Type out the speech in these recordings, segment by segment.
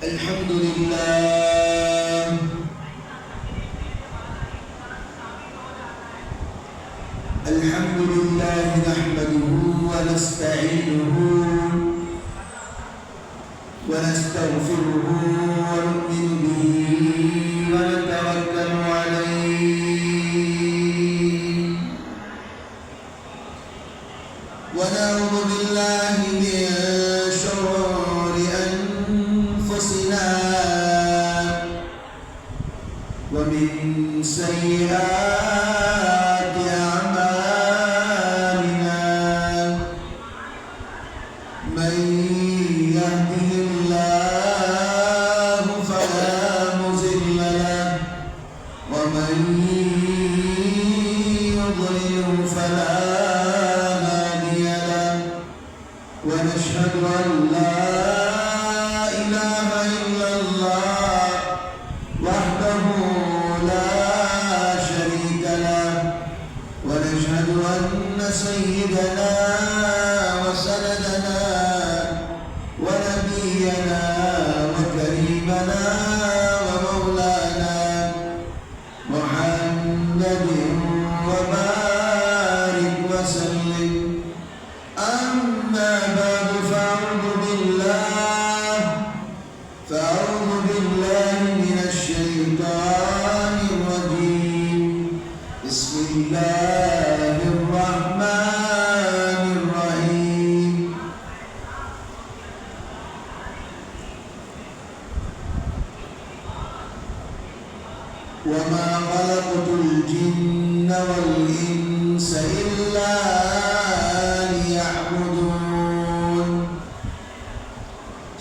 الحمد لله الحمد لله نحمده ونستعينه ونستغفره ونؤمن به ونتوكل عليه ونعوذ بالله من شرور أنفسنا ومن سيئات أعمالنا من يهده الله فلا مضل له ومن يضلل فلا هادي له ونشهد أن لا إله إلا الله وحده لا شريك له ونشهد أن سيدنا وسندنا ونبينا وكريمنا ومولانا محمد وبارك وسلم أما بعد فأعوذ بالله من الشيطان الرجيم بسم الله الرحمن الرحيم وما خلقت الجن والإنس إلا ليعبدون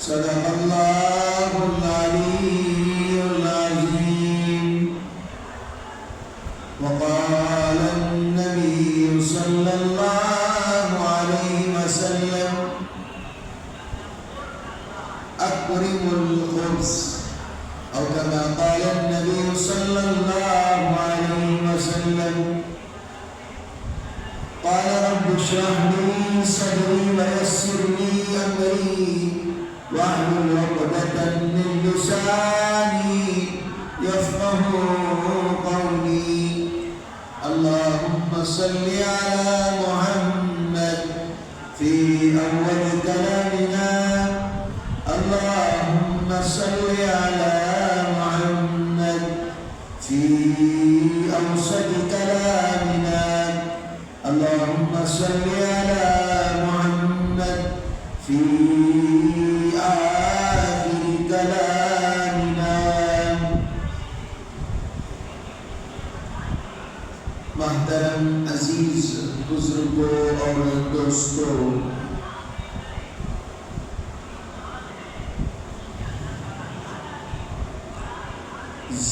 صدق الله العلي العظيم وقال النبي صلى الله عليه وسلم أكرم الخبز أو كما قال النبي صلى الله عليه وسلم قال رب اشرح لي صدري ويسر لي أمري واحلل عقدة من لساني يفقهوا قولي اللهم صل على محمد في أول كلامنا اللهم صل على محمد في أوسط كلامنا اللهم صل على محمد في آخر كلامنا محترم عزیز بزرگوں اور دوستوں،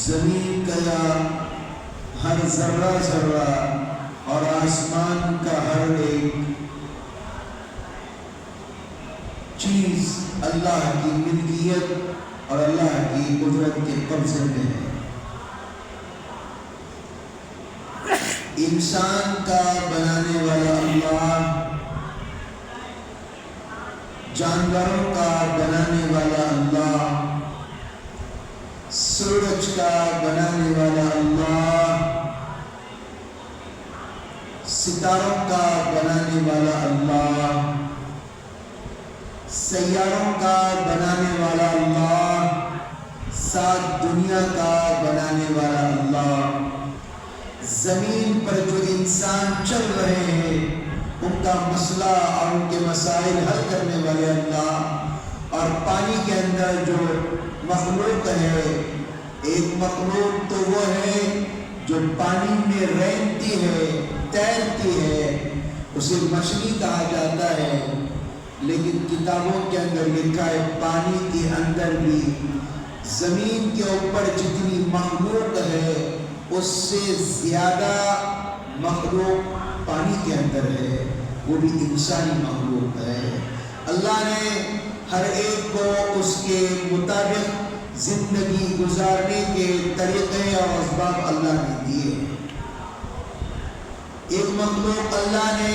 زمین کا ہر ذرہ ذرہ اور آسمان کا ہر ایک چیز اللہ کی ملکیت اور اللہ کی قدرت کے قبضے میں ہے۔ انسان کا بنانے والا اللہ، جانوروں کا بنانے والا اللہ، سورج کا بنانے والا اللہ، ستاروں کا بنانے والا اللہ، سیاروں کا بنانے والا اللہ، سات دنیا کا بنانے والا اللہ، زمین پر جو انسان چل رہے ہیں ان کا مسئلہ اور ان کے مسائل حل کرنے والے اللہ، اور پانی کے اندر جو مخلوق ہے، ایک مخلوق تو وہ ہے جو پانی میں رینگتی ہے، تیرتی ہے، اسے مچھلی کہا جاتا ہے، لیکن کتابوں کے اندر لکھا ہے پانی کے اندر بھی زمین کے اوپر جتنی مخلوق ہے اس سے زیادہ مخلوق پانی کے اندر ہے، وہ بھی انسانی مخلوق ہے۔ اللہ نے ہر ایک کو اس کے مطابق زندگی گزارنے کے طریقے اور اسباب اللہ نے دیے۔ ایک مخلوق اللہ نے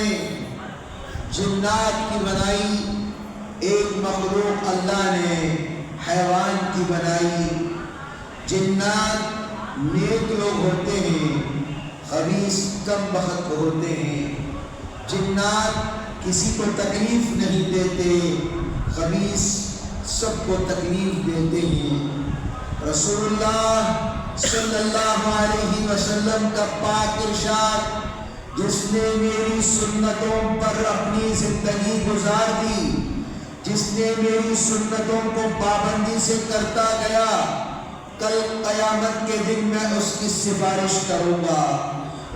جنات کی بنائی، ایک مخلوق اللہ نے حیوان کی بنائی. جنات نیک لوگ ہوتے ہیں، خبیث کم بخت ہوتے ہیں. جنات کسی کو تکلیف نہیں دیتے، خبیث سب کو تکلیف دیتے ہیں. رسول اللہ صلی اللہ علیہ وسلم کا پاک ارشاد، جس نے میری سنتوں پر اپنی زندگی گزار دی، جس نے میری سنتوں کو پابندی سے کرتا گیا، کل قیامت کے دن میں اس کی سفارش کروں گا.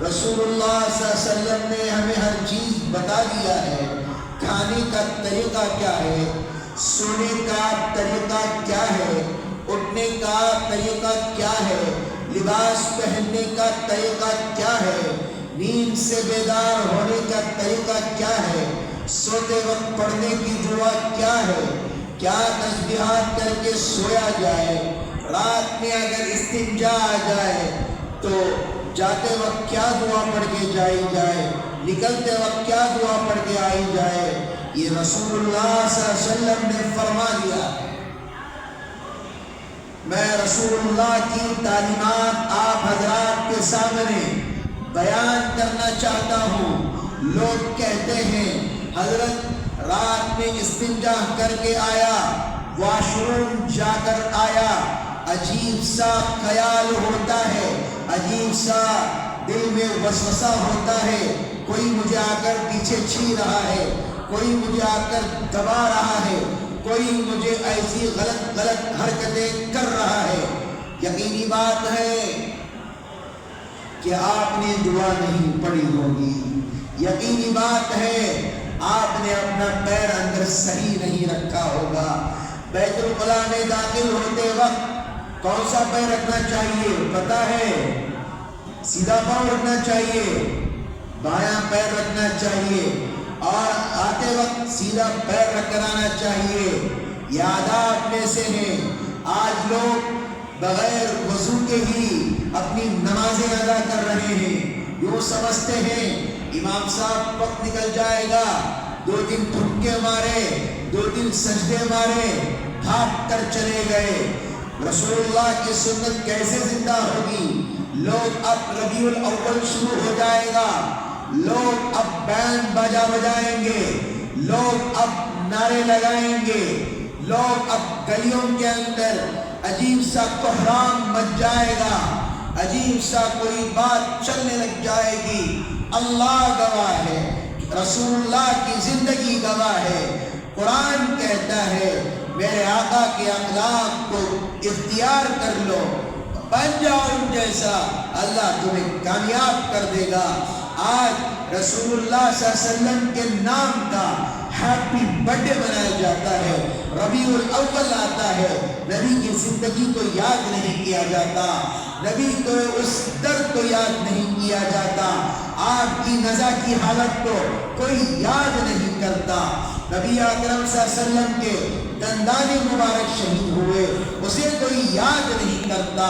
رسول اللہ صلی اللہ علیہ وسلم نے ہمیں ہر چیز بتا دیا ہے. کھانے کا طریقہ کیا ہے، سونے کا طریقہ کیا ہے، اٹھنے کا طریقہ کیا ہے، لباس پہننے کا طریقہ کیا ہے، نیند سے بیدار ہونے کا طریقہ کیا ہے، سوتے وقت پڑھنے کی دعا کیا ہے، کیا تسبیحات کر کے سویا جائے، رات میں اگر استنجا آ جائے تو جاتے وقت کیا دعا پڑھ کے جائی جائے، نکلتے وقت کیا دعا پڑھ کے آئی جائے. یہ رسول اللہ صلی اللہ علیہ وسلم نے فرما دیا ہے. میں رسول اللہ کی تعلیمات آپ حضرات کے سامنے بیان کرنا چاہتا ہوں. لوگ کہتے ہیں حضرت رات میں استنجا کر کے آیا، واش روم جا کر آیا، عجیب سا خیال ہوتا ہے، عجیب سا دل میں وسوسہ ہوتا ہے، کوئی مجھے آ کر پیچھے چھین رہا ہے، کوئی مجھے آ کر دبا رہا ہے، کوئی مجھے ایسی غلط حرکتیں کر رہا ہے. یقینی بات ہے کہ آپ نے دعا نہیں پڑھی ہوگی. یقینی بات ہے آپ نے اپنا پیر اندر صحیح نہیں رکھا ہوگا. بیت الخلاء میں داخل ہوتے وقت کون سا پیر رکھنا چاہیے پتہ ہے؟ سیدھا پاؤں رکھنا چاہیے، بایاں پیر رکھنا چاہیے، اور آتے وقت سیدھا پیر رکھ کر آنا چاہیے. یہ آداب میں سے ہیں. آج لوگ بغیر وضو کے ہی اپنی نمازیں ادا کر رہے ہیں. یوں سمجھتے ہیں امام صاحب وقت نکل جائے گا، 2 دن ٹھمکے مارے، 2 دن سجدے مارے، بھاگ کر چلے گئے. رسول اللہ کی سنت کیسے زندہ ہوگی؟ لوگ اب ربیع الاول شروع ہو جائے گا، لوگ اب بینڈ باجا بجائیں گے، لوگ اب نعرے لگائیں گے، لوگ اب گلیوں کے اندر عجیب سا کوہرام مچ جائے گا، عجیب سا کوئی بات چلنے لگ جائے گی. اللہ گواہ ہے، رسول اللہ کی زندگی گواہ ہے. قرآن کہتا ہے میرے آقا کے اخلاق کو اختیار کر لو، بن جاؤ ان جیسا، اللہ تمہیں کامیاب کر دے گا. آج رسول اللہ صلی اللہ علیہ وسلم کے نام کا ہیپی برتھ ڈے منایا جاتا ہے، ربیع الاول آتا ہے، نبی کی زندگی کو یاد نہیں کیا جاتا، نبی کو اس درد کو یاد نہیں کیا جاتا، آپ کی نزا کی حالت کو کوئی یاد نہیں کرتا. نبی اکرم صلی اللہ علیہ وسلم کے دندان مبارک شہید ہوئے، اسے کوئی یاد نہیں کرتا.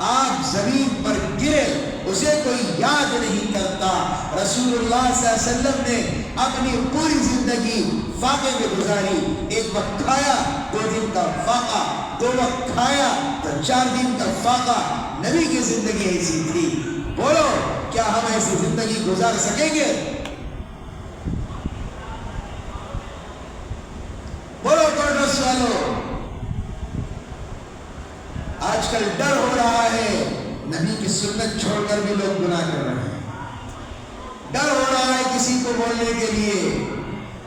آپ زمین پر گرے، اسے کوئی یاد نہیں کرتا. رسول اللہ صلی اللہ علیہ وسلم نے اپنی پوری زندگی فاقے میں گزاری. ایک وقت کھایا 2 دن کا فاقہ، 2 وقت کھایا تو 4 دن کا فاقہ. نبی کی زندگی ایسی تھی. بولو کیا ہم ایسی زندگی گزار سکیں گے؟ بولو کانگریس والو. آج کل ڈر ہو رہا ہے، نبی کی سنت چھوڑ کر بھی لوگ گناہ کر رہے ہیں. ڈر ہو رہا ہے کسی کو بولنے کے لیے.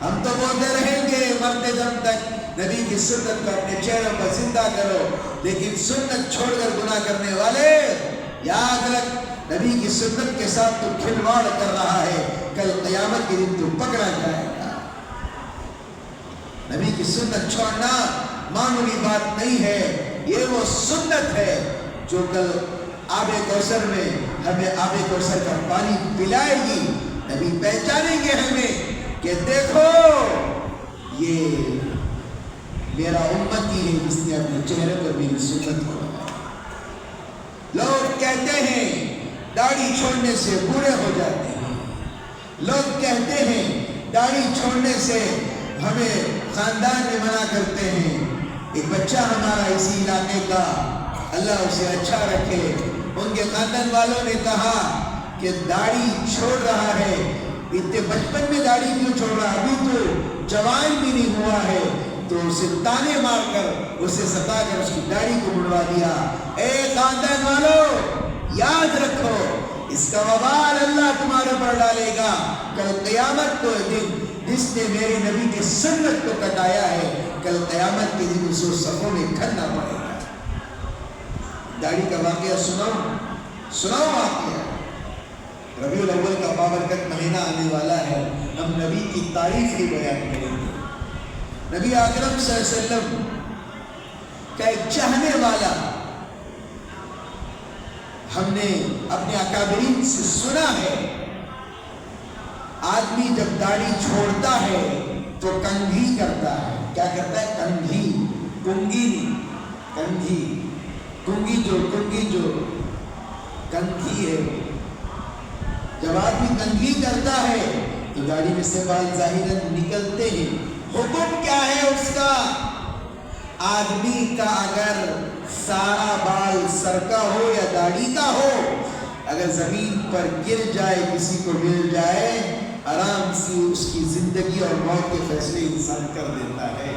ہم تو بولتے رہیں گے مرتے دم تک نبی کی سنت کو اپنے چہروں پر زندہ کرو، لیکن سنت چھوڑ کر گناہ کرنے والے یاد رکھ، نبی کی سنت کے ساتھ تو کھلواڑ کر رہا ہے. کل قیامت کے دن تو پکڑا جائے گا. نبی کی سنت چھوڑنا معمولی بات نہیں ہے. یہ وہ سنت ہے جو کل آب کوثر میں ہمیں آب کوثر کا پانی پلائے گی. نبی پہچانیں گے ہمیں کہ دیکھو یہ میرا امتی ہے جس نے اپنے چہرے پر میری سنت کو لگایا. لوگ کہتے ہیں داڑھی چھوڑنے سے بوڑھے ہو جاتے ہیں. لوگ کہتے ہیں داڑھی چھوڑنے سے ہمیں خاندان میں منع کرتے ہیں. ایک بچہ ہمارا اسی علاقے کا، اللہ اسے اچھا رکھے، ان کے خاندان والوں نے کہا کہ داڑھی چھوڑ رہا ہے، اتنے بچپن میں داڑھی کیوں چھوڑ رہا، ابھی تو جوان بھی نہیں ہوا ہے، تو اسے تانے مار کر، اسے ستا کر اس کی داڑھی کو مڑوا دیا۔ اے خاندان والوں، یاد رکھو اس کا وبال اللہ تمہارے پر ڈالے گا کل قیامت کو دن۔ جس نے میرے نبی کی سنت کو کٹایا ہے، کل قیامت کے دن اسے صفوں میں کھڑنا پڑے گا۔ داڑھی کا واقعہ سناؤ واقعہ۔ ربیع الاول کا بابرکت مہینہ آنے والا ہے، ہم نبی کی تعریف ہی بیان کریں گے۔ نبی اکرم صلی اللہ علیہ وسلم کا ایک چاہنے والا، ہم نے اپنے اکابرین سے سنا ہے، آدمی جب داڑھی چھوڑتا ہے تو کنگھی کرتا ہے۔ کیا کرتا ہے؟ کنگھی، کنگھی نہیں، کنگھی، کنگھی جو کنگھی ہے، جب آدمی کنگھی کرتا ہے تو داڑھی میں سے بال ظاہراً نکلتے ہیں۔ حکم کیا ہے اس کا؟ آدمی کا اگر سارا بال سر کا ہو یا داڑھی کا ہو، اگر زمین پر گر جائے، کسی کو مل جائے، آرام سے اس کی زندگی اور موت کے فیصلے انسان کر دیتا ہے۔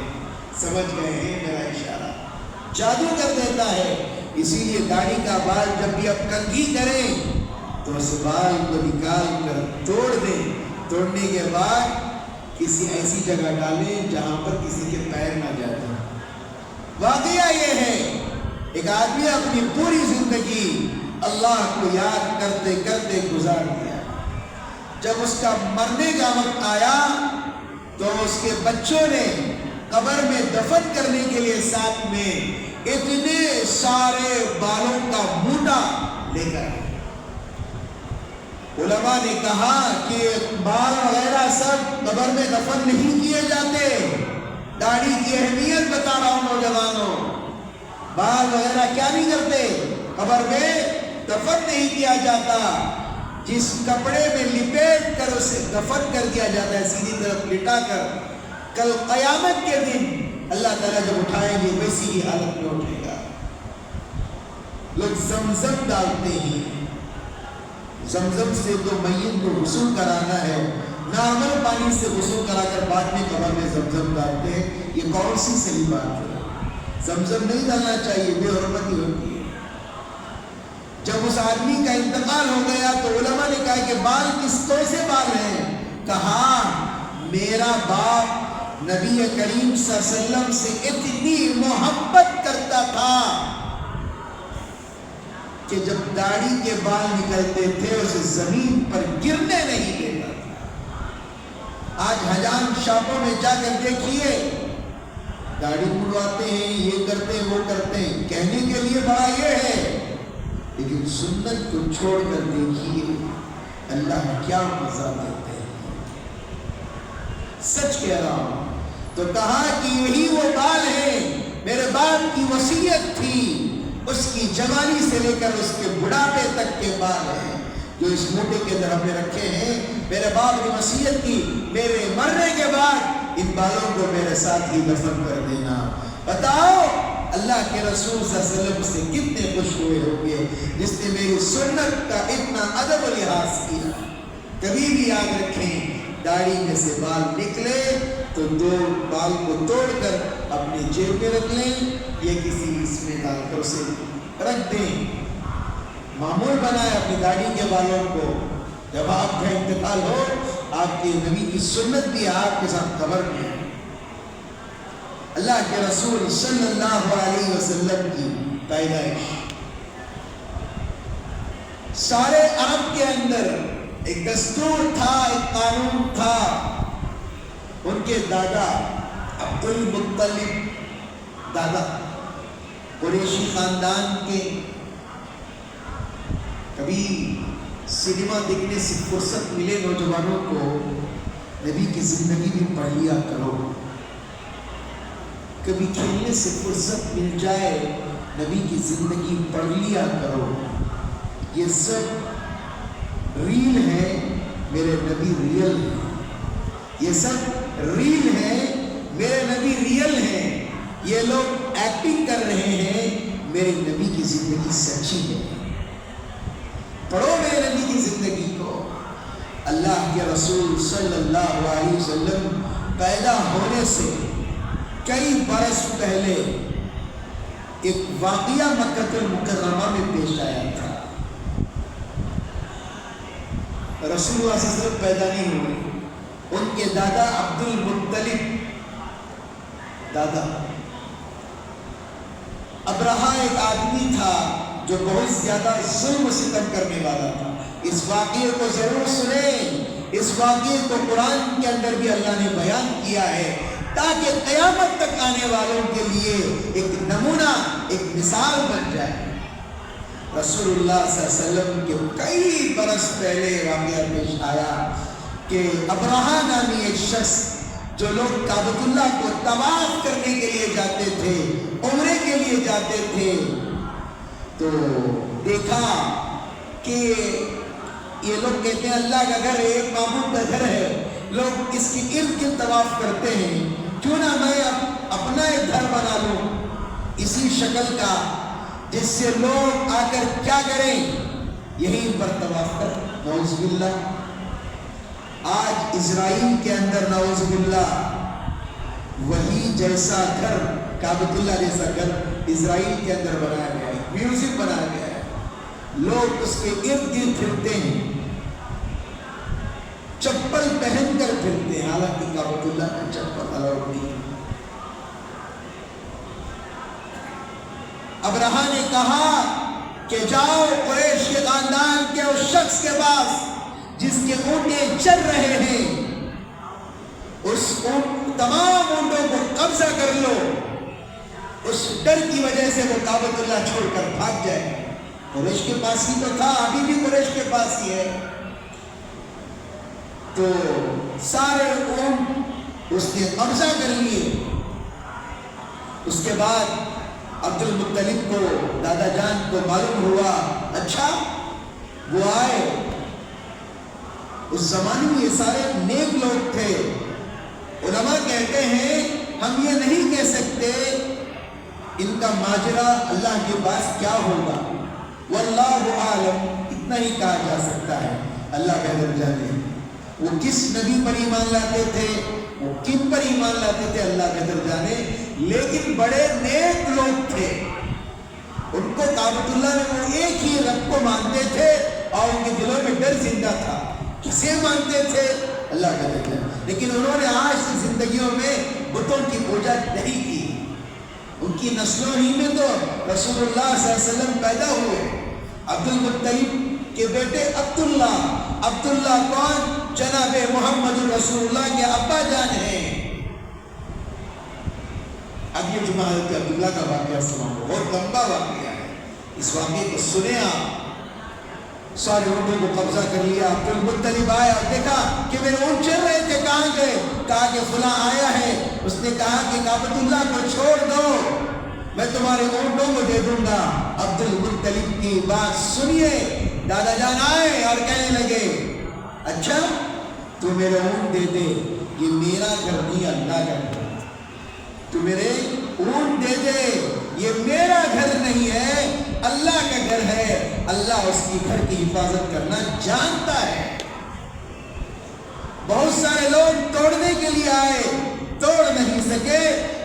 سمجھ گئے ہیں میرا اشارہ؟ جادو کر دیتا ہے۔ اسی لیے داڑھی کا بال جب بھی آپ کنگھی کریں تو اس بال کو نکال کر توڑ دیں، توڑنے کے بعد کسی ایسی جگہ ڈالیں جہاں پر کسی کے پیر نہ جاتے۔ واقعہ یہ ہے، ایک آدمی اپنی پوری زندگی اللہ کو یاد کرتے کرتے گزار دیا۔ جب اس کا مرنے کا وقت آیا تو اس کے بچوں نے قبر میں دفن کرنے کے لیے ساتھ میں اتنے سارے بالوں کا موٹا لے کر آئے۔ علماء نے کہا کہ بال وغیرہ سب قبر میں دفن نہیں کیے جاتے۔ داڑھی کی اہمیت بتا رہا ہوں نوجوانوں، بال وغیرہ کیا نہیں کرتے، قبر میں دفن نہیں کیا جاتا۔ جس کپڑے میں لپیٹ کر اسے دفن کر دیا جاتا ہے، سیدھی طرف لٹا کر، کل قیامت کے دن اللہ تعالیٰ جب اٹھائیں گے ویسی ہی حالت میں اٹھے گا۔ لوگ زمزم ڈالتے ہیں، زمزم سے تو میت کو غسل کرانا ہے، نارمل پانی سے غسل کرا کر بعد میں قبر میں زمزم ڈالتے ہیں، یہ کون سی صحیح بات ہے؟ زمزم نہیں ڈالنا چاہیے، بے حرمتی ہوتی ہے۔ جب اس آدمی کا انتقال ہو گیا تو علماء نے کہا کہ بال کس طرح سے بال ہیں؟ کہا میرا باپ نبی کریم صلی اللہ علیہ وسلم سے اتنی محبت کرتا تھا کہ جب داڑھی کے بال نکلتے تھے اسے زمین پر گرنے نہیں دیتا تھا۔ آج حجام شاپوں میں جا کر دیکھیے، داڑھی مڑواتے ہیں، یہ کرتے ہیں، وہ کرتے ہیں، کہنے کے لیے بڑا یہ ہے، لیکن سنت کو چھوڑ کر دیکھیے اللہ کیا مزہ دیتے ہیں۔ سچ کہہ رہا ہوں۔ تو کہا کہ یہی وہ بال ہیں، میرے باپ کی وصیت تھی، اس کی جوانی سے لے کر اس کے بڑھاپے تک کے بال ہیں جو اس موٹے کے اندر ہم نے رکھے ہیں۔ میرے باپ کی وصیت کی، میرے مرنے کے بعد ان بالوں کو میرے ساتھ ہی دفن کر دینا۔ بتاؤ اللہ کے رسول صلی اللہ علیہ وسلم سے کتنے خوش ہوئے ہوں گے جس نے میری سنت کا اتنا ادب و لحاظ کیا۔ کبھی بھی یاد رکھیں، داڑھی میں سے بال نکلے تو دو بال کو توڑ کر اپنے جیب میں رکھ لیں یا کسی اس میں ڈال کر اسے رکھ دیں۔ معمول بنائے اپنی داڑھی کے بالوں کو، جب آپ کا انتقال ہو آپ کے نبی کی سنت بھی آپ کے ساتھ قبر میں ہے۔ اللہ کے رسول صلی اللہ علیہ وسلم کی پیدائش سارے عرب کے اندر ایک دستور تھا، ایک قانون تھا۔ ان کے دادا عبد المطلب، دادا قریشی خاندان کے، کبھی سنیما دیکھنے سے فرصت ملے نوجوانوں کو، نبی کی زندگی بھی پڑھ لیا کرو۔ کبھی کھیلنے سے فرصت مل جائے، نبی کی زندگی پڑھ لیا کرو۔ یہ سب ریل ہے، میرے نبی ریئل ہے۔ یہ سب ریل ہے، میرے نبی ریئل ہے۔ یہ لوگ ایکٹنگ کر رہے ہیں، میرے نبی کی زندگی سچی ہے، پڑھو میرے نبی کی زندگی کو۔ اللہ کے رسول صلی اللہ علیہ وسلم پیدا ہونے سے کئی برس پہلے ایک واقعہ مکہ المکرمہ میں پیش آیا تھا۔ رسول اللہ صلی اللہ علیہ وسلم پیدا نہیں ہوئے، ان کے دادا عبد المطلب، دادا ابرہہ ایک آدمی تھا جو بہت زیادہ ظلم و ستم کرنے والا تھا۔ اس واقعے کو ضرور سنیں، اس واقعے کو قرآن کے اندر بھی اللہ نے بیان کیا ہے تاکہ قیامت تک آنے والوں کے لیے ایک نمونہ، ایک مثال بن جائے۔ رسول اللہ صلی اللہ علیہ وسلم کے کئی برس پہلے واقعہ پیش آیا کہ ابرہہ نامی ایک شخص، جو لوگ کعبۃ اللہ کو طواف کرنے کے لیے جاتے تھے، عمرے کے لیے جاتے تھے، تو دیکھا کہ یہ لوگ کہتے ہیں اللہ کا گھر ایک معبود کا گھر ہے، لوگ اس کی ارد گرد طواف کرتے ہیں، کیوں نہ میں اپنا ایک گھر بنا لوں اسی شکل کا، جس سے لوگ آ کر کیا کریں، یہیں پر طواف کر۔ نعوذ باللہ، آج اسرائیل کے اندر نعوذ باللہ وہی جیسا گھر، کعبۃ اللہ جیسا گھر اسرائیل کے اندر بنایا گیا ہے، میوزیم بنایا گیا ہے، لوگ اس کے ارد گرد پھرتے ہیں، چپل پہن کر پھرتے ہیں، حالانکہ کعبۃ اللہ میں چپل الاؤڈ نہیں۔ ابرہہ نے کہا کہ جاؤ قریش کے خاندان کے اس شخص کے پاس جس کے اونٹیں چر رہے ہیں، اس تمام اونٹوں کو قبضہ کر لو، اس ڈر کی وجہ سے وہ کعبۃ اللہ چھوڑ کر بھاگ جائے۔ قریش کے پاس ہی تو تھا، ابھی بھی قریش کے پاس ہی ہے۔ تو سارے اونٹ اس نے قبضہ کر لیے۔ اس کے بعد عبد المطلب کو، دادا جان کو معلوم ہوا، اچھا وہ آئے، اس زمانے میں یہ سارے نیک لوگ تھے۔ علماء کہتے ہیں ہم یہ نہیں کہہ سکتے ان کا ماجرا اللہ کے پاس کیا ہوگا، واللہ عالم، اتنا ہی کہا جا سکتا ہے، اللہ بہتر جانے۔ وہ کس نبی پر ایمان لاتے تھے، وہ کن پر ایمان لاتے تھے، اللہ بہتر جانے، لیکن بڑے نیک لوگ تھے۔ ان کو کعبۃ اللہ میں وہ ایک ہی رب کو مانتے تھے اور ان کے دلوں میں ڈر زندہ تھا۔ کسے مانتے تھے؟ اللہ کا ذکر، لیکن انہوں نے آج کی زندگیوں میں بتوں کی پوجا نہیں کی۔ ان کی نسلوں ہی میں تو رسول اللہ صلی اللہ علیہ وسلم پیدا ہوئے۔ عبد المطلب کے بیٹے عبداللہ، عبداللہ کون؟ جناب محمد رسول اللہ کے ابا جان ہیں۔ اب یہ جمعہ حضرت عبداللہ کا واقعہ سناؤں، بہت لمبا واقعہ ہے، اس واقعے کو سنیں آپ۔ سارے اونٹوں کو قبضہ کر لیا۔ عبد المطلب آیا اور دیکھا کہ میرے اونٹ چل رہے تھے، کہاں گئے؟ کہا کہ فلاں آیا ہے، اس نے کہا کہ کعبۃ اللہ کو چھوڑ دو، میں تمہارے اونٹوں کو دے دوں گا۔ عبد المطلب کی بات سنیے، دادا جان آئے اور کہنے لگے اچھا تو میرے اونٹ دے دے، یہ میرا گھر نہیں اللہ کا گھر، تو میرے اونٹ دے دے، یہ میرا گھر نہیں ہے، اللہ کا گھر ہے، اللہ اس کی گھر کی حفاظت کرنا جانتا ہے۔ بہت سارے لوگ توڑنے کے لیے آئے، توڑ نہیں سکے،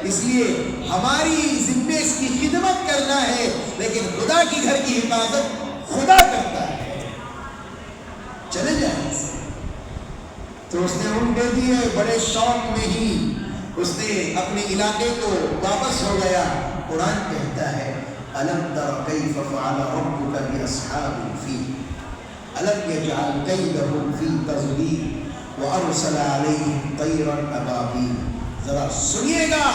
اس لیے ہماری ذمہ اس کی خدمت کرنا ہے، لیکن خدا کی گھر کی حفاظت خدا کرتا ہے، چلے جائیں۔ تو اس نے اونٹ دے دیے، بڑے شوق میں ہی اس نے اپنے علاقے کو واپس ہو گیا۔ قرآن کہتا ہے أَلَمْ تَرَ كَيْفَ فَعَلَ رَبُّكَ بِأَصْحَابِ الْفِيلِ أَلَمْ يَجْعَلْ كَيْدَهُمْ فِي تَضْلِيلٍ وَأَرْسَلَ عَلَيْهِمْ طَيْرًا أَبَابِيلَ۔ ذرا سنیے گا،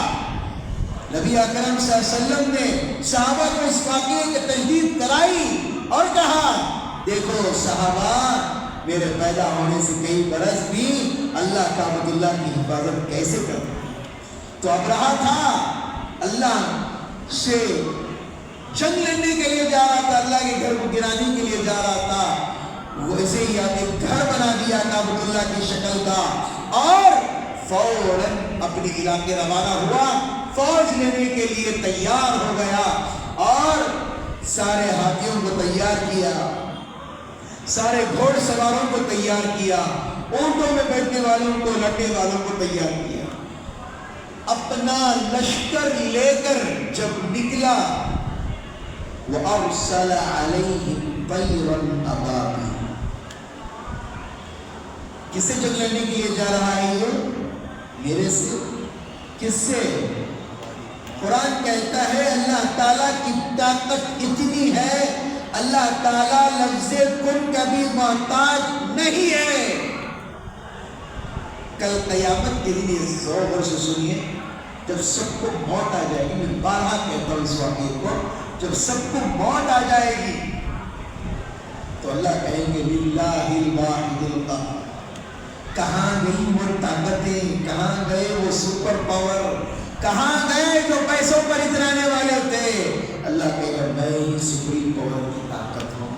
نبی اکرم صلی اللہ علیہ وسلم نے صحابہ کو اس واقعے کی تجدید کرائی اور کہا دیکھو صحابہ، میرے پیدا ہونے سے کئی برس بھی اللہ کعبۃ اللہ کی حفاظت کیسے کرتا ہے۔ تو ابرہہ تھا، اللہ سے جنگ لڑنے کے لیے جا رہا تھا، اللہ کے گھر کو گرانے کے لیے جا رہا تھا، ویسے ہی ایک گھر بنا دیا کعبۃ اللہ کی شکل کا اور فوراً اپنے علاقے روانہ ہوا۔ فوج لینے کے لیے تیار ہو گیا اور سارے ہاتھیوں کو تیار کیا، سارے گھوڑ سواروں کو تیار کیا، اونٹوں میں بیٹھنے والوں کو، لڑنے والوں کو تیار کیا۔ اپنا لشکر لے کر جب نکلا، وَأَرْسَلَ عَلَيْهِمْ طَيْرًا أَبَابِيلَ، کس سے جنگ لڑنے کے لیے جا رہا ہے یہ؟ میرے سے۔ کس سے؟ قرآن کہتا ہے اللہ تعالیٰ کی طاقت اتنی ہے، اللہ تعالیٰ لفظ کن کا بھی محتاج نہیں ہے۔ کل قیامت کے دن یہ غور سے سنیے، جب سب کو موت آ جائے گی، میں بارہا کہتا ہوں اس واقعے کو، جب سب کو موت آ جائے گی تو اللہ کہیں گے للہ الواحد القہار، کہاں گئی وہ طاقتیں، کہاں گئے وہ سپر پاور، کہاں گئے جو پیسوں پر اترانے والے تھے؟ اللہ کہے گا میں ہی سپریم پاور کی طاقت ہوں،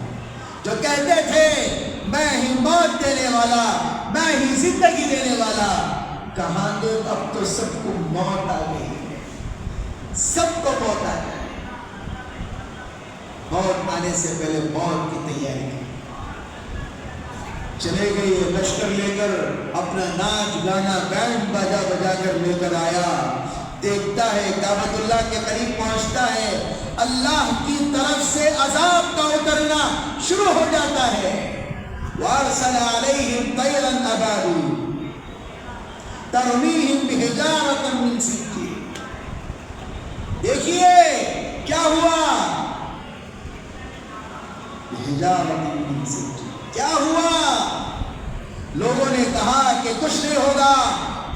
جو کہتے تھے میں ہی موت دینے والا، میں ہی زندگی دینے والا، کہاں گئے؟ اب تو سب کو موت آ گئی ہے، سب کو موت آ گئی۔ موت آنے سے پہلے موت کی تیاری کی، چلے گئے لشکر لے کر، اپنا ناچ گانا بینڈ باجا بجا کر لے کر آیا، دیکھتا ہے کعبۃ اللہ کے قریب پہنچتا ہے، اللہ کی طرف سے عذاب کا اترنا شروع ہو جاتا ہے۔ وَأَرْسَلَ عَلَيْهِمْ طَيْرًا أَبَابِيلَ تَرْمِيهِمْ بِحِجَارَةٍ مِّن سِجِّيلٍ۔ دیکھیے کیا ہوا، بِحِجَارَةٍ مِّن سِجِّيلٍ، کیا ہوا؟ لوگوں نے کہا کہ کچھ نہیں ہوگا،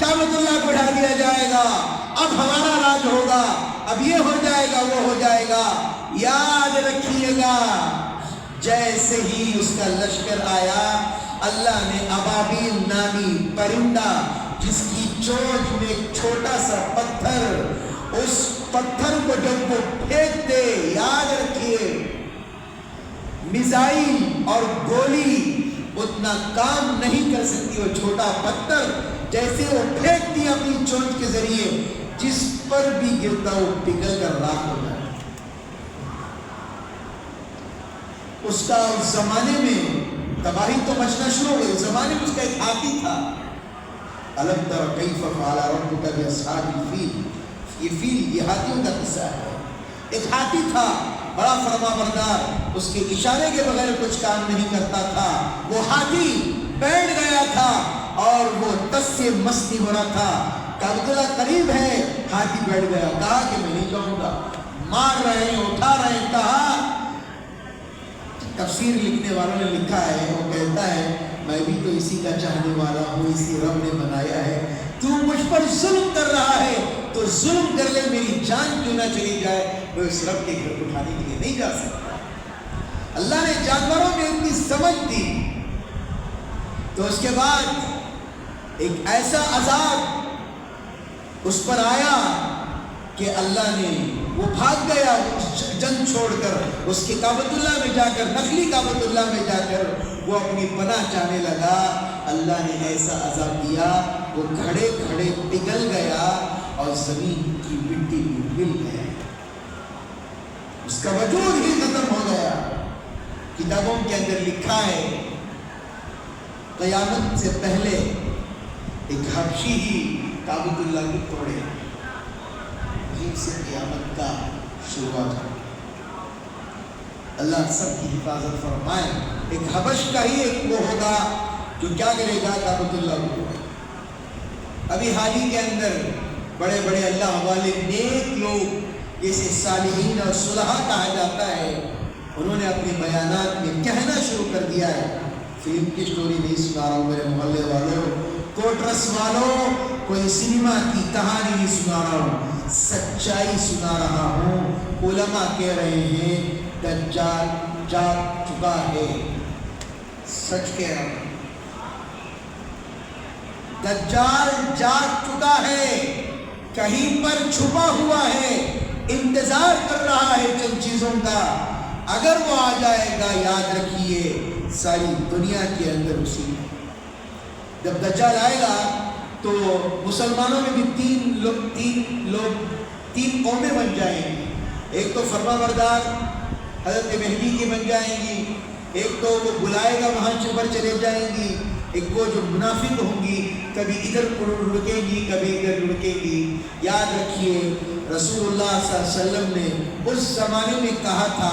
کعبۃ اللہ کو ڈھا دیا جائے گا، اب ہمارا راج ہوگا، اب یہ ہو جائے گا، وہ ہو جائے گا۔ یاد رکھیے گا جیسے ہی اس کا لشکر آیا، اللہ نے ابابیل نامی پرندہ جس کی چونچ میں ایک چھوٹا سا پتھر، اس پتھر کو جب وہ پھینکتے، یاد رکھیے میزائل اور گولی اتنا کام نہیں کر سکتی، وہ چھوٹا پتھر جیسے وہ پھینکتی اپنی چونچ کے ذریعے، جس پر بھی گرتا وہ پگھل کر راکھ ہو جاتا۔ اس کا اس زمانے میں تباہی تو مچنا شروع ہو گئی، اس زمانے میں اس کا ایک ہاتھی تھا، أَلَمْ تَرَ كَيْفَ فَعَلَ رَبُّكَ بِأَصْحَابِ الْفِيلِ، یہ فیل یہ ہاتھیوں کا قصہ ہے۔ ایک ہاتھی تھا بڑا فرما بردار، اس کے اشارے کے بغیر کچھ کام نہیں کرتا تھا، وہ ہاتھی بیٹھ گیا تھا اور وہ تس سے مس نہیں ہو رہا تھا۔ کعبۃ اللہ قریب ہے، ہاتھی بیٹھ گیا، کہا کہ میں نہیں جاؤں گا، مار رہے ہیں، اٹھا رہے ہیں، کہا۔ تفسیر لکھنے والوں نے لکھا ہے، وہ کہتا ہے میں بھی تو اسی کا چاہنے والا ہوں، اسی رب نے بنایا ہے، تو مجھ پر ظلم کر رہا ہے تو ظلم کر لے، میری جان کیوں نہ چلی جائے، وہ اس رب کے گھر اٹھانے کے لیے نہیں جا سکتا۔ اللہ نے جانوروں میں اتنی سمجھ دی، تو اس کے بعد ایک ایسا عذاب اس پر آیا کہ اللہ نے وہ بھاگ گیا جنگ چھوڑ کر، اس کے کعبۃ اللہ میں جا کر، نقلی کعبۃ اللہ میں جا کر وہ اپنی پناہ چاہنے لگا۔ اللہ نے ایسا عذاب دیا، وہ کھڑے کھڑے پگھل گیا اور زمین کی مٹی میں مل گیا، اس کا وجود ہی ختم ہو گیا۔ کتابوں کے اندر لکھا ہے قیامت سے پہلے ایک حبشی ہی کعبۃ اللہ کو توڑے، وہیں سے قیامت کا شروعات ہو۔ اللہ سب کی حفاظت فرمائے۔ ایک حبش کا ہی ایک وہ ہوگا جو کیا کرے گا، کعبۃ اللہ کو۔ ابھی حال ہی کے اندر بڑے بڑے اللہ والے نیک لوگ جسے صالحین اور صلحاء کہا جاتا ہے، انہوں نے اپنے بیانات میں کہنا شروع کر دیا ہے، فلم کی سٹوری نہیں سنا رہا ہوں میرے محلے والوں، کوٹرس والوں، کوئی سنیما کی کہانی نہیں سنا رہا ہوں، سچائی سنا رہا ہوں۔ علماء کہہ رہے ہیں دجال جاگ چکا ہے، سچ کہہ رہا ہوں، دجال جاگ چکا ہے، کہیں پر چھپا ہوا ہے، انتظار کر رہا ہے چند چیزوں کا، اگر وہ آ جائے گا یاد رکھیے ساری دنیا کے اندر اسی میں۔ جب دجال آئے گا تو مسلمانوں میں بھی تین لوگ 3 قومیں بن جائیں گی. ایک تو فرما بردار حضرت مہدی کی بن جائیں گی، ایک تو وہ بلائے گا وہاں پر چلے جائیں گی، ایک وہ جو منافق ہوں گی کبھی ادھر لڑکیں گی کبھی ادھر لڑکیں گی. یاد رکھیے رسول اللہ صلی اللہ علیہ وسلم نے اس زمانے میں کہا تھا،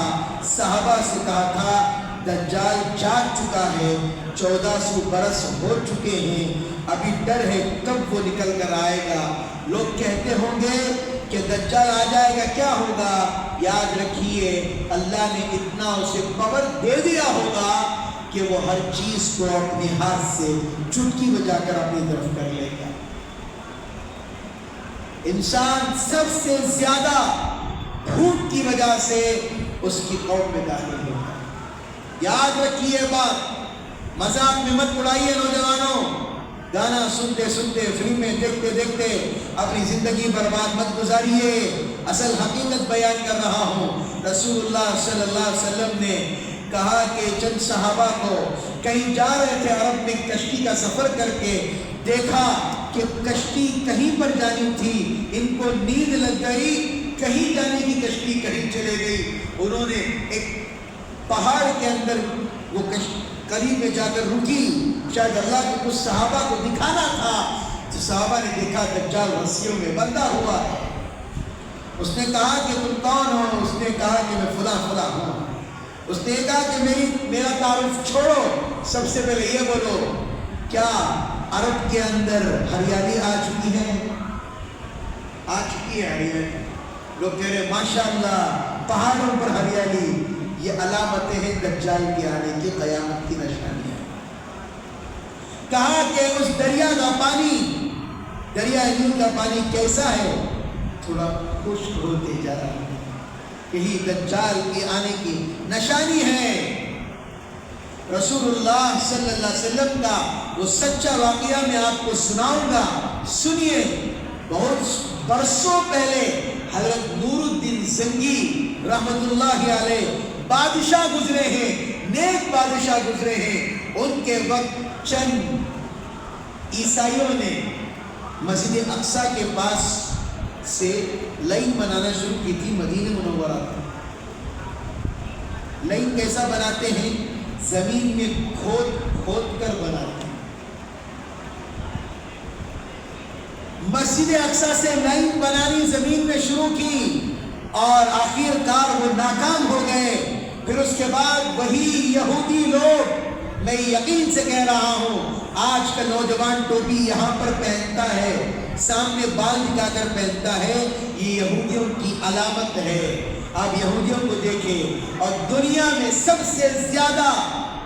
صحابہ سے کہا تھا دجال جاگ چکا ہے، 1400 برس ہو چکے ہیں، ابھی ڈر ہے کب وہ نکل کر آئے گا. لوگ کہتے ہوں گے کہ دجال آ جائے گا کیا ہوگا. یاد رکھیے اللہ نے اتنا اسے پاور دے دیا ہوگا کہ وہ ہر چیز کو اپنے ہاتھ سے چٹکی بجا کر اپنی طرف کر لے گا. انسان سب سے زیادہ بھوک کی وجہ سے اس کی قوم میں داخل ہوگا. یاد رکھیے بات، مذاق میں مت اڑائیے نوجوانوں. گانا سنتے سنتے فلمیں دیکھتے دیکھتے اپنی زندگی برباد مت گزاریے. اصل حقیقت بیان کر رہا ہوں. رسول اللہ صلی اللہ علیہ وسلم نے کہا کہ چند صحابہ کو کہیں جا رہے تھے عرب میں کشتی کا سفر کر کے، دیکھا کہ کشتی کہیں پر جانی تھی، ان کو نیند لگ گئی، کہیں جانے کی کشتی کہیں چلے گئی. انہوں نے ایک پہاڑ کے اندر وہ کشتی قریب میں جا کر رکی، شاید اللہ کے کچھ صحابہ کو دکھانا تھا. تو صحابہ نے دیکھا دجال رسیوں میں بندھا ہوا ہے. اس نے کہا کہ تم کون ہو؟ اس نے کہا کہ میں فلاں فلاں ہوں. اس نے کہا کہ میرا تعارف چھوڑو، سب سے پہلے یہ بولو کیا عرب کے اندر ہریالی آ چکی ہے؟ آ چکی ہے ہریالی. لوگ کہہ رہے ماشاءاللہ پہاڑوں پر ہریالی. یہ علامتیں ہیں دجال کے آنے کی، قیامت کی نشانیاں. کہا کہ اس دریا کا پانی، دریا نیل کا پانی کیسا ہے؟ تھوڑا خشک ہوتے جا رہا ہے. یہی دجال کے آنے کی نشانی ہے. رسول اللہ صلی اللہ علیہ وسلم کا وہ سچا واقعہ میں آپ کو سناؤں گا، سنیے. بہت برسوں پہلے حضرت نور الدین زنگی رحمت اللہ علیہ بادشاہ گزرے ہیں، نیک بادشاہ گزرے ہیں. ان کے وقت چند عیسائیوں نے مسجد اقصی کے پاس سے لائن بنانا شروع کی تھی مدینہ منورہ میں. لائن کیسا بناتے ہیں؟ زمین میں کھود کر بناتے ہیں. مسجد اقصی سے لائن بنانی زمین میں شروع کی اور آخر کار وہ ناکام ہو گئے. پھر اس کے بعد وہی یہودی لوگ، میں یقین سے کہہ رہا ہوں آج کا نوجوان ٹوپی یہاں پر پہنتا ہے، سامنے بال دکھا کر پہنتا ہے، یہ یہودیوں کی علامت ہے. آپ یہودیوں کو دیکھیں، اور دنیا میں سب سے زیادہ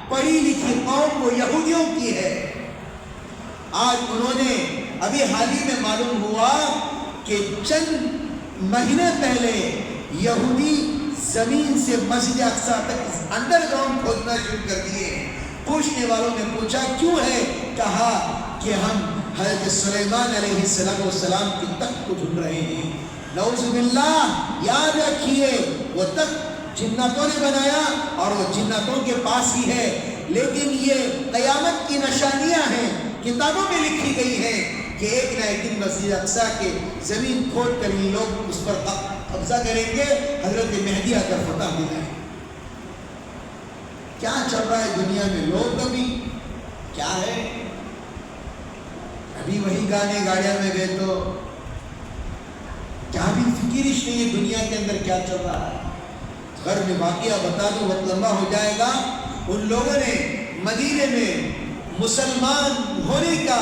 پڑھی لکھی قوم وہ یہودیوں کی ہے. آج انہوں نے ابھی حال ہی میں معلوم ہوا کہ چند مہینے پہلے یہودی زمین سے مسجد اقصی تک انڈر گراؤنڈ کھودنا شروع کر دیے. پوچھنے والوں نے پوچھا کیوں ہے؟ کہا کہ ہم حضرت سلیمان علیہ السلام کی تخت کو ڈھونڈ رہے ہیں. نعوذ باللہ. یاد رکھیے وہ تخت جناتوں نے بنایا اور وہ جناتوں کے پاس ہی ہے، لیکن یہ قیامت کی نشانیاں ہیں، کتابوں میں لکھی گئی ہیں کہ ایک نہ ایک دن مسجد اقصی کے زمین کھود کر یہ لوگ اس پر قبضہ کریں گے، حضرت مہدی آ کر فتح دلائیں. کیا چل رہا ہے دنیا میں؟ لوگ ابھی کیا ہے، ابھی وہی گانے گاڑیاں میں گئے تو کیا بھی فکرش نہیں ہے دنیا کے اندر کیا چل رہا ہے. گھر میں واقعہ بتا دوں وقت لمبا ہو جائے گا. ان لوگوں نے مدینے میں مسلمان ہونے کا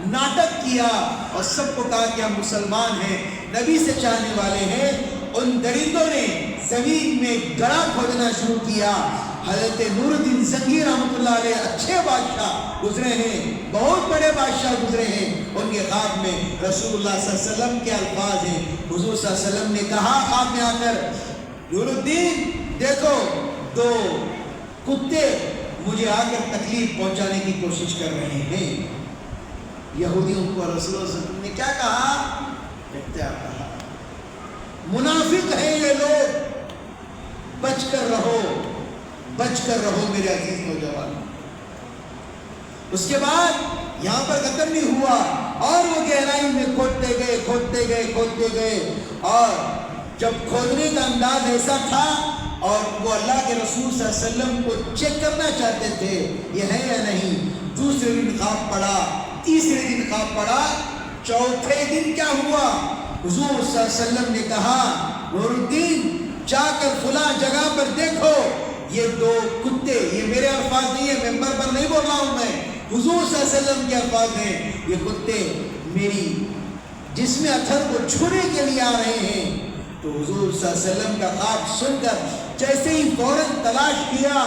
ناٹک کیا اور سب کو کہا کہ ہم مسلمان ہیں، نبی سے چاہنے والے ہیں. ان درندوں نے زمین میں گڑھا کھودنا شروع کیا. حضرت نور الدین زنگی رحمۃ اللہ علیہ اچھے بادشاہ گزرے ہیں، بہت بڑے بادشاہ گزرے ہیں. ان کے خواب میں رسول اللہ صلی اللہ علیہ وسلم کے الفاظ ہیں. حضور صلی اللہ علیہ وسلم نے کہا خواب میں آ کر، نور الدین دیکھو 2 کتے مجھے آ کر تکلیف پہنچانے کی کوشش کر رہے ہیں. یہودیوں کو رسول اللہ صلی اللہ علیہ وسلم نے کیا کہا؟ منافق ہیں یہ لوگ، بچ کر رہو میرے عزیز نوجوان. اس کے بعد یہاں پر ختم نہیں ہوا اور وہ گہرائی میں کھودتے گئے. اور جب کھودنے کا انداز ایسا تھا اور وہ اللہ کے رسول صلی اللہ علیہ وسلم کو چیک کرنا چاہتے تھے یہ ہے یا نہیں. دوسرے دن خواب پڑا, تیسرے دن خواب پڑا, چوتھے دن کیا ہوا؟ حضور صلی اللہ علیہ وسلم نے کہا نور الدین جا کر فلاں جگہ پر دیکھو یہ دو کتے, یہ میرے الفاظ نہیں ہے, ممبر پر نہیں بول رہا ہوں میں, حضور صلی اللہ علیہ وسلم کے الفاظ ہیں, یہ کتے میری جسم اتھر کو چھونے کے لیے آ رہے ہیں. تو حضور صلی اللہ علیہ وسلم کا خواب سن کر جیسے ہی فوراً تلاش کیا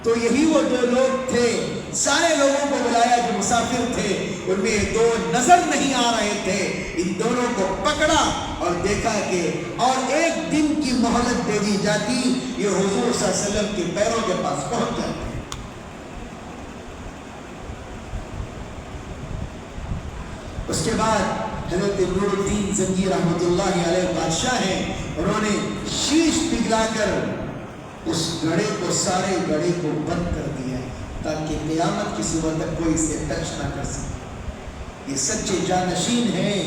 تو یہی وہ دو لوگ تھے. سارے لوگوں کو بلایا جو مسافر تھے, ان میں دو نظر نہیں آ رہے تھے. ان دونوں کو پکڑا اور دیکھا کہ اور ایک دن کی مہلت دے دی جاتی, یہ حضور صلی اللہ علیہ وسلم کے پیروں کے پاس پہنچ جاتے. اس کے بعد حضرت نور الدین زنگی رحمۃ اللہ علیہ بادشاہ ہیں, انہوں نے شیش پگھلا کر اس گڑھے کو, سارے گڑھے کو بند کر دیا تاکہ قیامت کی صبح تک کوئی اسے ٹچ نہ کر سکے. یہ سچے جانشین ہیں.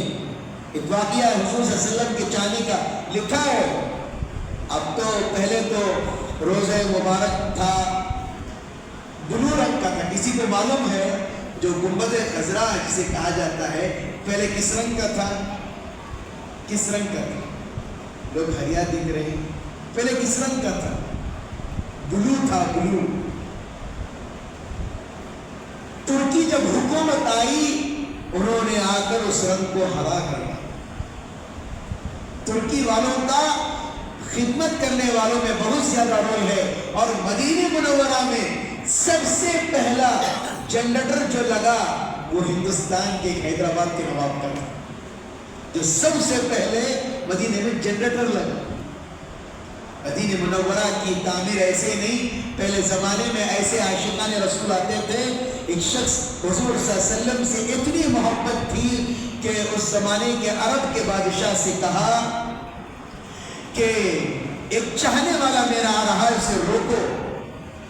ایک واقعہ حضور صلی اللہ علیہ وسلم کے چاندی کا لکھا ہے. اب تو پہلے تو روزہ مبارک تھا بلو رنگ کا تھا, کسی کو معلوم ہے جو گنبد خضرا جسے کہا جاتا ہے پہلے کس رنگ کا تھا؟ کس رنگ کا تھا؟ لوگ ہریا دکھ رہے ہیں, پہلے کس رنگ کا تھا؟ بلو تھا, بلو. ترکی جب حکومت آئی انہوں نے آ کر اس رنگ کو ہرا کر دیا. ترکی والوں کا خدمت کرنے والوں میں بہت زیادہ رول ہے, اور مدینہ منورہ میں سب سے پہلا جنریٹر جو لگا وہ ہندوستان کے حیدرآباد کے نواب کا تھا, جو سب سے پہلے مدینہ میں جنریٹر لگا. مدینہ منورہ کی تعمیر ایسے نہیں, پہلے زمانے میں ایسے عاشقان رسول آتے تھے. ایک شخص حضور صلی اللہ علیہ وسلم سے اتنی محبت تھی کہ اس زمانے کے عرب کے بادشاہ سے کہا کہ ایک چاہنے والا میرا آ رہا ہے, اسے روکو.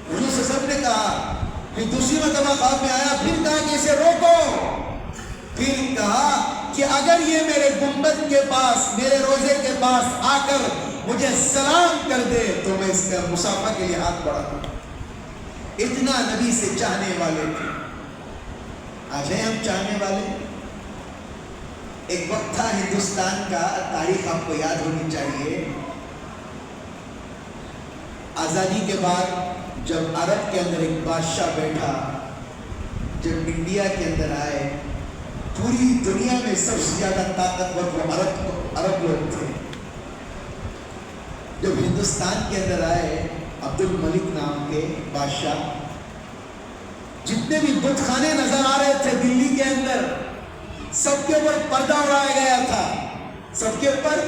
حضور صلی اللہ علیہ وسلم نے کہا, پھر دوسری مرتبہ خواب میں آیا, پھر کہا کہ اسے روکو. پھر کہا کہ اگر یہ میرے گنبد کے پاس, میرے روزے کے پاس آ کر مجھے سلام کر دے تو میں اس کا مصافحہ کے لیے ہاتھ بڑھا دوں. اتنا نبی سے چاہنے والے تھے. آج ہیں ہم چاہنے والے. ایک وقت تھا ہندوستان کا, تاریخ آپ کو یاد ہونی چاہیے, آزادی کے بعد جب عرب کے اندر ایک بادشاہ بیٹھا, جب انڈیا کے اندر آئے, پوری دنیا میں سب سے زیادہ طاقتور وہ عرب لوگ تھے. جب ہندوستان کے اندر آئے, عبد الملک نام کے بادشاہ, جتنے بھی بت خانے نظر آ رہے تھے دلی کے اندر, سب کے اوپر پردہ اڑایا گیا تھا. سب کے اوپر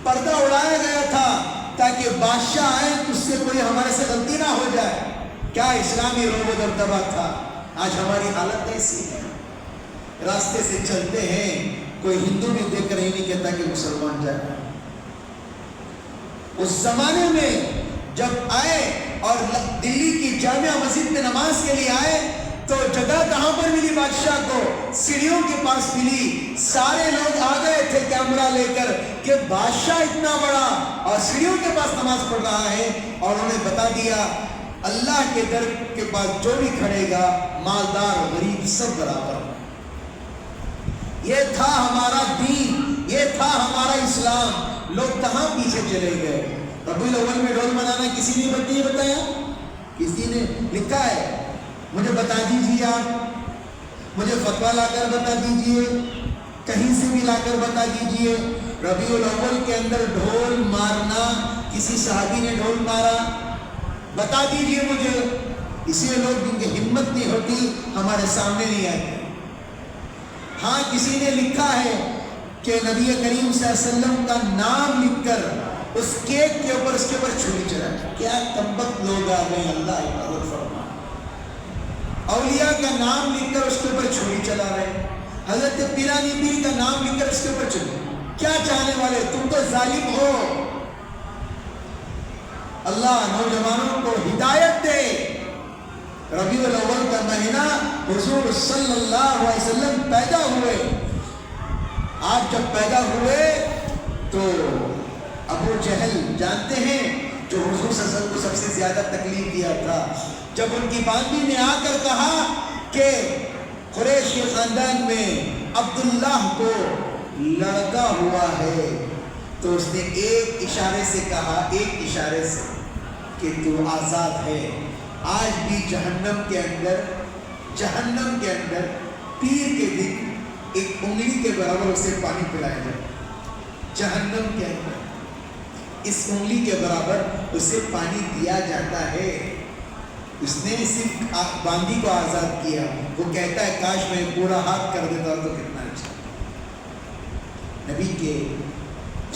پردہ اڑایا گیا تھا تاکہ بادشاہ آئے تو اس سے کوئی ہمارے سے غلطی نہ ہو جائے. کیا اسلامی روب و دبدبہ تھا. آج ہماری حالت ایسی ہے, راستے سے چلتے ہیں, کوئی ہندو بھی دیکھ کر ہی نہیں کہتا کہ مسلمان جائے. اس زمانے میں جب آئے اور دلی کی جامع مسجد میں نماز کے لیے آئے تو جگہ کہاں پر ملی بادشاہ کو؟ سیڑھیوں کے پاس ملی. سارے لوگ آ گئے تھے کیمرہ لے کر کہ بادشاہ اتنا بڑا اور سیڑھیوں کے پاس نماز پڑھ رہا ہے, اور انہوں نے بتا دیا اللہ کے در کے پاس جو بھی کھڑے گا, مالدار غریب سب برابر. یہ تھا ہمارا دین, یہ تھا ہمارا اسلام. لوگ کہاں پیچھے چلے گئے. ربیع الاول میں ڈھول منانا کسی نے نہیں بتایا, کسی نے لکھا ہے. مجھے بتا دیجیے, آپ مجھے فتویٰ لا کر بتا دیجیے, کہیں سے بھی لا کر بتا دیجیے. ربیع الاول کے اندر ڈھول مارنا کسی صحابی نے ڈھول مارا؟ بتا دیجیے مجھے. اسی لیے لوگ جن کی ہمت نہیں ہوتی ہمارے سامنے نہیں آتے. ہاں کسی نے لکھا ہے کہ نبی کریم صلی اللہ علیہ وسلم کا نام لکھ کر اس کیک کے اوپر اس کے اوپر چھری چلا. کیا کمبخت لوگ آ گئے, اللہ حفاظت فرما. اولیاء کا نام لکھ کر اس کے اوپر چھری چلا رہے. حضرت پیرانی پیر کا نام لکھ کر اس کے اوپر چلے. کیا چاہنے والے, تم تو ظالم ہو. اللہ نوجوانوں کو ہدایت دے. ربیع الاول کا مہینہ حضور صلی اللہ علیہ وسلم پیدا ہوئے. آپ جب پیدا ہوئے تو ابو جہل جانتے ہیں جو حضور صلی اللہ علیہ وسلم کو سب سے زیادہ تکلیف دیا تھا، جب ان کی باندی نے آ کر کہا کہ قریش کے خاندان میں عبداللہ کو لڑکا ہوا ہے، تو اس نے ایک اشارے سے کہا، ایک اشارے سے، کہ تو آزاد ہے۔ آج بھی جہنم کے اندر پیر کے دن ایک انگلی کے برابر اسے پانی پلایا جائے، جہنم کے اندر اس انگلی کے برابر اسے پانی دیا جاتا ہے۔ اس نے صرف باندی کو آزاد کیا، وہ کہتا ہے کاش میں پورا ہاتھ کر دیتا تو کتنا اچھا۔ نبی کے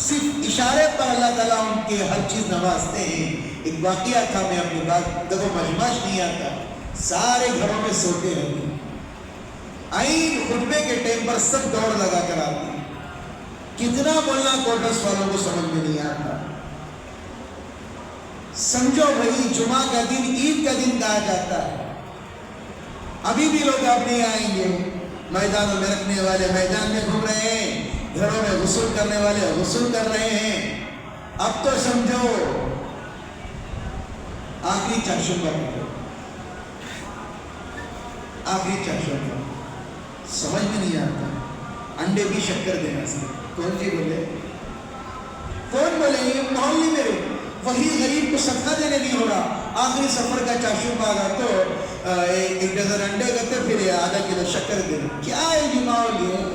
صرف اشارے پر اللہ تعالیٰ ان کے ہر چیز نوازتے ہیں۔ ایک واقعہ تھا، میں اپنی بات دیکھو، مجمش نہیں آتا، سارے گھروں میں سوتے ہیں، عین خطبے کے ٹائم پر سب دوڑ لگا کر آتے ہیں، کتنا بولنا کوٹرس والوں کو سمجھ میں نہیں آتا۔ سمجھو بھائی جمعہ کا دن عید کا دن کہا جاتا ہے، ابھی بھی لوگ اب نہیں آئیں گے، میدانوں میں رکھنے والے میدان میں گھوم رہے ہیں، گھروں میں غسل کرنے والے غسل کر رہے ہیں۔ اب تو سمجھو آخری چاشمہ، آخری چاشمہ سمجھ میں نہیں آتا۔ انڈے بھی شکر دینا سے کون سی بولے، کون بولے، یہ محلے میرے وہی غریب کو صدقہ دینے نہیں ہو رہا۔ آخری سفر کا چاشمہ آگا تو ایک ڈزن انڈے کرتے، پھر آدھا کلو شکر دے رہے، کیا ہے یہ ماحول، یہ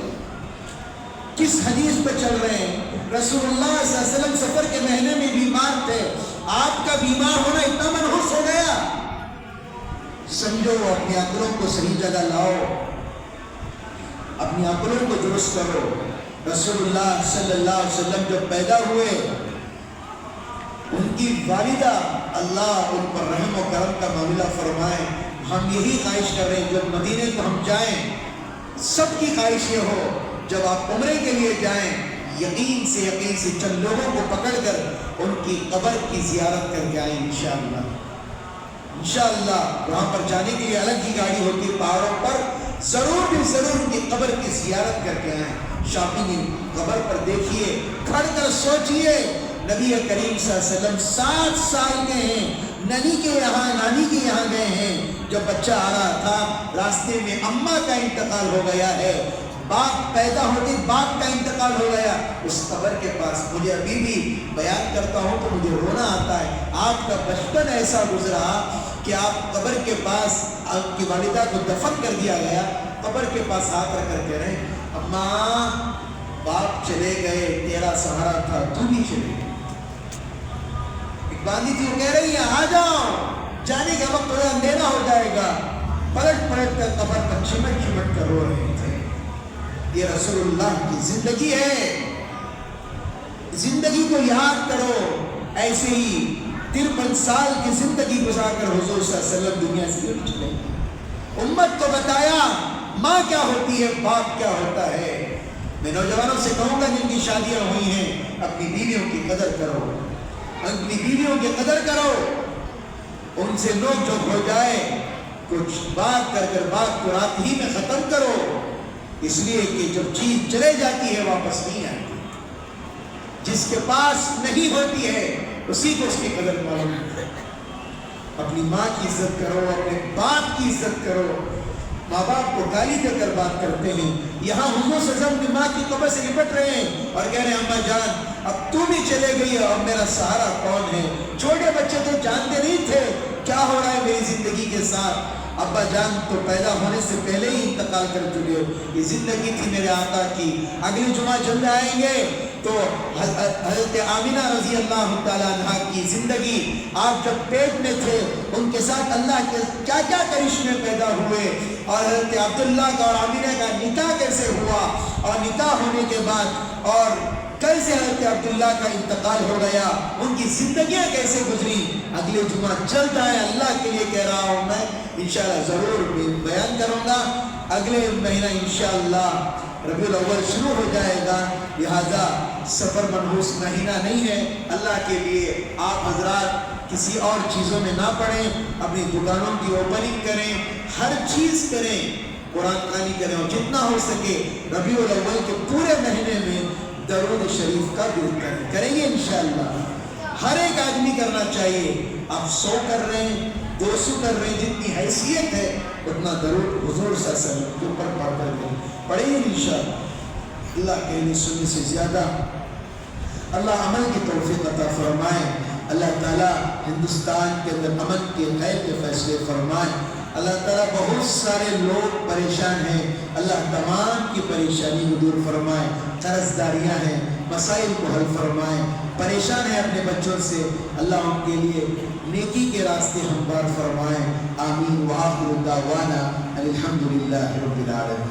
کس حدیث پہ چل رہے ہیں؟ رسول اللہ صلی اللہ علیہ وسلم سفر کے مہینے میں بیمار تھے، آپ کا بیمار ہونا اتنا منحوس ہو گیا؟ سمجھو، اپنی عقلوں کو صحیح جگہ لاؤ، اپنی عقلوں کو درست کرو۔ رسول اللہ صلی اللہ علیہ وسلم جب پیدا ہوئے، ان کی والدہ، اللہ ان پر رحم و کرم کا معاملہ فرمائے، ہم یہی خواہش کر رہے ہیں جب مدینے کو ہم جائیں، سب کی خواہش یہ ہو جب آپ عمرے کے لیے جائیں، یقین سے چند لوگوں کو پکڑ کر ان کی قبر کی زیارت کر کے آئیں انشاءاللہ۔ انشاءاللہ وہاں پر جانے کے لیے الگ ہی گاڑی ہوتی ہے پہاڑوں پر، ضرور ان کی قبر کی زیارت کر کے آئیں۔ شاپنگ قبر پر دیکھیے، کھڑ کر سوچئے، نبی کریم صلی اللہ علیہ وسلم 7 سال کے ہیں، نانی کے یہاں گئے ہیں، جب بچہ آ رہا تھا راستے میں اماں کا انتقال ہو گیا ہے، باپ پیدا ہوتے باپ کا انتقال ہو گیا، اس قبر کے پاس مجھے ابھی بھی بیان کرتا ہوں تو مجھے رونا آتا ہے۔ آپ کا بچپن ایسا گزرا کہ آپ قبر کے پاس، آپ کی والدہ کو دفن کر دیا گیا، قبر کے پاس آ کر کہہ رہے ہیں اماں باپ چلے گئے، تیرا سہارا تھا، تو بھی چلے گئے۔ ایک باندھی تھی، وہ کہہ رہی ہے آ جاؤ، جانے کا وقت تھوڑا اندھیرا ہو جائے گا، پلٹ کر قبر پر چمٹ کر رو رہے تھے۔ یہ رسول اللہ کی زندگی ہے، زندگی کو یاد کرو۔ ایسے ہی 53 سال کی زندگی گزار کر حضور صلی اللہ علیہ وسلم دنیا سے چلے، امت کو بتایا ماں کیا ہوتی ہے، باپ کیا ہوتا ہے۔ میں نوجوانوں سے کہوں گا جن کی شادیاں ہوئی ہیں، اپنی بیویوں کی قدر کرو، اپنی بیویوں کی قدر کرو، ان سے نوک جھوک ہو جائے کچھ بات کر بات کو رات ہی میں ختم کرو، اس لیے کہ جب چیز چلے جاتی ہے واپس نہیں آتی، جس کے پاس نہیں ہوتی ہے اسی کو اس کی قدر معلوم ہے۔ اپنی ماں کی عزت کرو، اپنے باپ کی عزت کرو۔ ماں باپ کو گالی دے کر بات کرتے ہیں، یہاں حضور صلی اللہ علیہ وسلم کی ماں کی قبر سے لپٹ رہے ہیں اور کہہ رہے ہیں اماں جان اب تو بھی چلے گئی اور میرا سہارا کون ہے؟ چھوٹے بچے تو جانتے نہیں تھے کیا ہو رہا ہے میری زندگی کے ساتھ، ابا جان تو پیدا ہونے سے پہلے ہی انتقال کر چکے، یہ زندگی تھی میرے آقا کی۔ اگلی جمعہ جلد آئیں گے تو حضرت آمینہ رضی اللہ تعالیٰ عنہ کی زندگی، آپ جب پیٹ میں تھے ان کے ساتھ اللہ کے کیا کیا کرشمے پیدا ہوئے، اور حضرت عبداللہ کا اور آمینہ کا نکاح کیسے ہوا، اور نکاح ہونے کے بعد اور کیسے حضرت عبداللہ کا انتقال ہو گیا، ان کی زندگیاں کیسے گزری، اگلے جمعہ جلد آئے، اللہ کے لیے کہہ رہا ہوں میں، انشاءاللہ ضرور بیان کروں گا۔ اگلے مہینہ انشاءاللہ ربیع الاول شروع ہو جائے گا، لہذا سفر منحوس مہینہ نہیں ہے، اللہ کے لیے آپ حضرات کسی اور چیزوں میں نہ پڑیں، اپنی دکانوں کی اوپننگ کریں، ہر چیز کریں، قرآن خوانی کریں، اور جتنا ہو سکے ربیع الاول کے پورے مہینے میں درود شریف کا ورد کریں گے انشاءاللہ. ہر ایک آدمی کرنا چاہیے. آپ 100 کر رہے ہیں، 200 کر رہے ہیں، جتنی حیثیت ہے اتنا درود حضور صلی اللہ علیہ وسلم کے اوپر پڑھ کر کے پڑھیں گے انشاءاللہ. اللہ کہنے سننے سے زیادہ اللہ عمل کی توفیق عطا فرمائے. اللہ تعالیٰ ہندوستان کے اندر امن کے خیر کے فیصلے فرمائے. اللہ تعالیٰ بہت سارے لوگ پریشان ہیں، اللہ تمام کی پریشانی کو دور فرمائے. قرض داریاں ہیں، مسائل کو حل فرمائے. پریشان ہیں اپنے بچوں سے، اللہ ان کے لیے نیکی کے راستے ہموار فرمائے. آمین. وآخر دعوانا الحمدللہ رب العالمین.